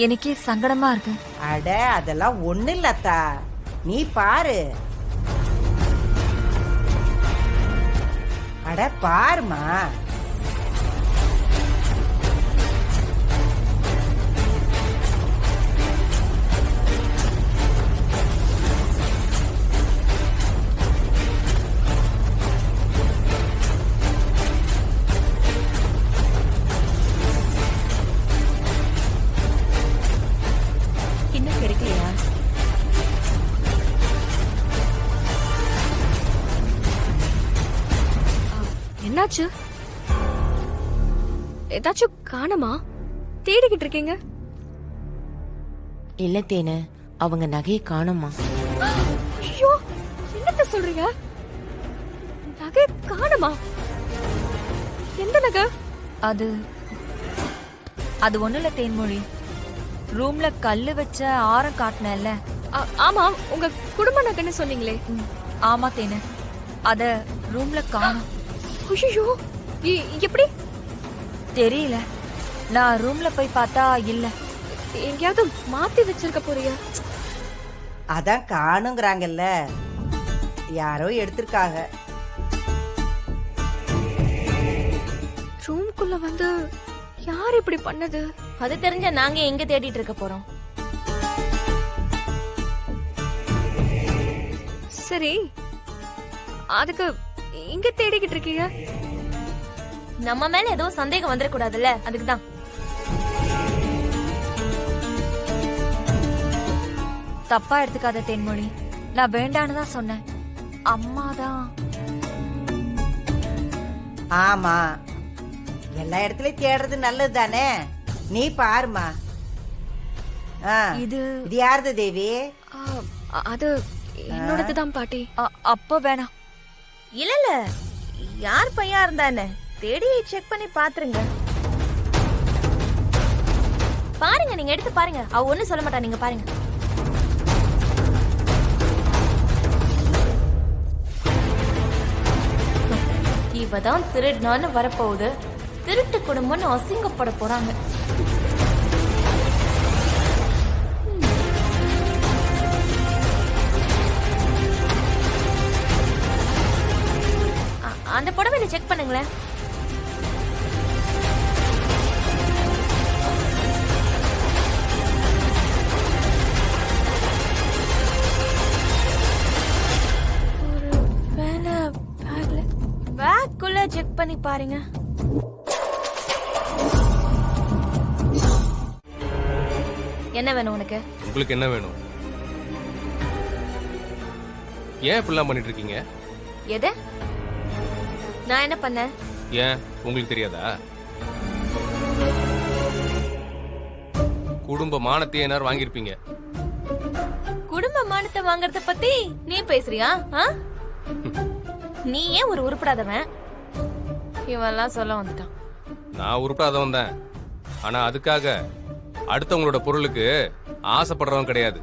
எனக்கே சங்கடமா இருக்கு. அட அதெல்லாம் ஒண்ணு இல்லத்தா, நீ பாரு. அட பாருமா. இன்னும் கிடைக்கலையா? என்னாச்சு? ஏதாச்சும் காணுமா? தேடிக்கிட்டு இருக்கீங்க? இல்ல தேனு, அவங்க நகையை காணுமா? ஐயோ, என்னத்த சொல்றீங்க? நகை காணுமா? எந்த நகை? அது அது ஒண்ணு இல்ல தேன்மொழி. ரூம்ல கல்லு வச்ச ஆரம் காட்டினேன்ல. ஆமா, உங்க குடும்ப நகைன்னு சொன்னீங்களே. ஆமா தேனு, அத ரூம்ல காணோம். ஐயோ, எப்படி? தெரியல. நான் ரூம்ல போய் பார்த்தா இல்ல. எங்கயாவது மாத்தி வச்சிருக்க போறியா? அதான் காணுங்கிறாங்கல்ல, யாரோ எடுத்திருக்காங்க. ரூம்குள்ள வந்து யார் இப்படி பண்ணது? அது தெரிஞ்ச நாங்க எங்க தேடிட்டு இருக்க போறோம்? சரி, அதுக்கு இங்க தேடிக்கிட்டு இருக்கீங்க? நம்ம மேல ஏதோ சந்தேகம் வந்துடக்கூடாதுல்ல, அதுக்குதான். தப்பா எடுத்துக்காத தேன்மொழி, நான் வேண்டான்னு தான் சொன்னேன். அம்மாதான். ஆமா, எல்லா இடத்துலயும் தேடுறது நல்லது தானே. நீ பாருமா. இது இது யாருது தேவி? அது என்னோடதுதான் பாட்டி. அப்ப வேணாம். இல்ல இல்ல, யார் பையா இருந்தா என்ன, தேடி செக் பண்ணி பாத்துருங்க. பாருங்க, நீங்க எடுத்து பாருங்க. அவ ஒண்ணும் சொல்ல மாட்டா, நீங்க பாருங்க. இவதான் திருடுனான்னு வரப்போகுது. திருட்டு குடும்பம்னு அசிங்கப்பட போறாங்க. அந்த புடவையில செக் பண்ணுங்களேன். பேக்குள்ள செக் பண்ணி பாருங்க. என்ன வேணும் உனக்கு? உங்களுக்கு என்ன வேணும்? ஏன் இப்படிலாம் பண்ணிட்டு இருக்கீங்க? எது? நான் என்ன பண்ணேன்? ஏன் உங்களுக்கு தெரியாதா? குடும்ப மானத்தை ஏனார் வாங்கியிருப்பீங்க. குடும்ப மானத்தை வாங்கறத பத்தி நீ பேசுறியா? நீ ஏன் ஒரு உருப்படாதவன்? இவெல்லாம் சொல்ல வந்துட்டான். நான் உருப்படாதவன் தான். ஆனா அதுக்காக அடுத்தவங்களோட பொருளுக்கு ஆசைப்படுறவன் கிடையாது.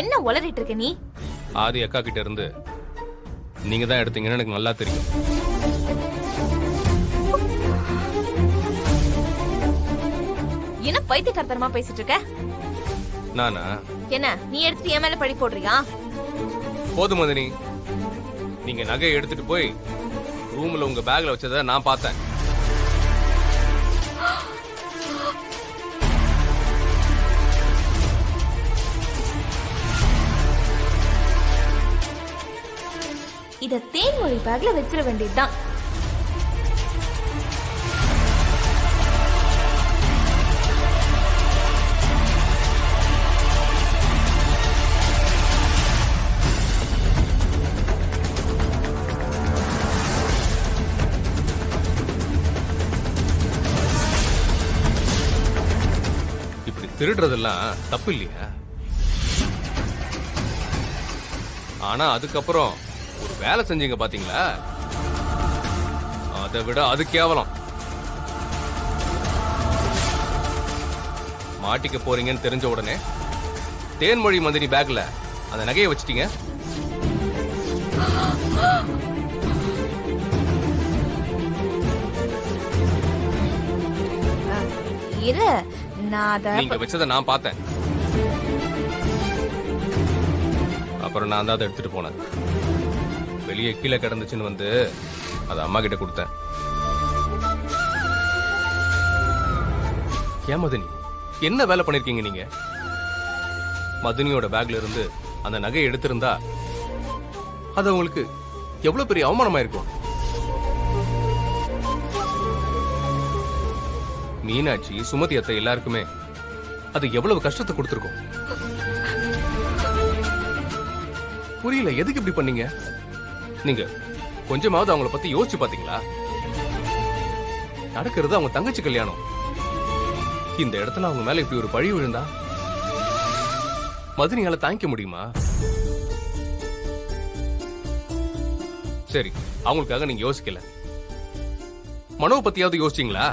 என்ன உளறிட்டு இருக்க நீ? ஆதி அக்கா கிட்ட இருந்து நீங்க தான் எடுத்தீங்கன்னு எனக்கு நல்லா தெரியும். என்ன பைத்தியக்காரத்தனமா பேசிட்டு இருக்க? நானா? என்ன நீ எடுத்து என் மேல பழி போடுறியா? போதும் மதினி, நீங்க நகையை எடுத்துட்டு போய் ரூம்ல உங்க பேக்ல வச்சதை நான் பார்த்தேன். இத தேன்மொழி பேக்ல வச்சிட வேண்டியதுதான். இப்படி திருடுறதெல்லாம் தப்பு இல்லையா? ஆனா அதுக்கப்புறம் ஒரு வேலை செஞ்சீங்க பாத்தீங்களா, அதை விட அது கேவலம். மாட்டிக்க போறீங்கன்னு தெரிஞ்ச உடனே தேன்மொழி மந்திரி பேக்ல அந்த நகையை வச்சிட்டீங்க. இல்ல, நான் அத நீங்க வச்சதை நான் பார்த்தேன். அப்புறம் நான் தான் அதை எடுத்துட்டு போனேன். வெளியே கீழே கிடந்துச்சுன்னு வந்து அதை அம்மா கிட்ட கொடுத்தேன். ஏன் மதினி, என்ன வேலை பண்ணிருக்கீங்க நீங்க? மதினியோட பேக்ல இருந்து அந்த நகையை எடுத்திருந்தா அது உங்களுக்கு எவ்வளவு பெரிய அவமானமா இருக்கும். மீனாட்சி, சுமதி அத்தை எல்லாருக்குமே அது எவ்வளவு கஷ்டத்தை கொடுத்திருக்கும். புரியல, எதுக்கு இப்படி பண்ணீங்க? நீங்க கொஞ்சமாவது அவங்கள பத்தி யோசிச்சு பாத்தீங்களா? நடக்கிறது அவங்க தங்கச்சி கல்யாணம். இந்த இடத்துல அவங்க மேல இப்படி ஒரு பழி விழுந்தா மதினியால தாங்கிக்க முடியுமா? சரி, அவங்களுக்காக நீங்க யோசிக்கல. மனோவை பத்தியாவது யோசிச்சீங்களா?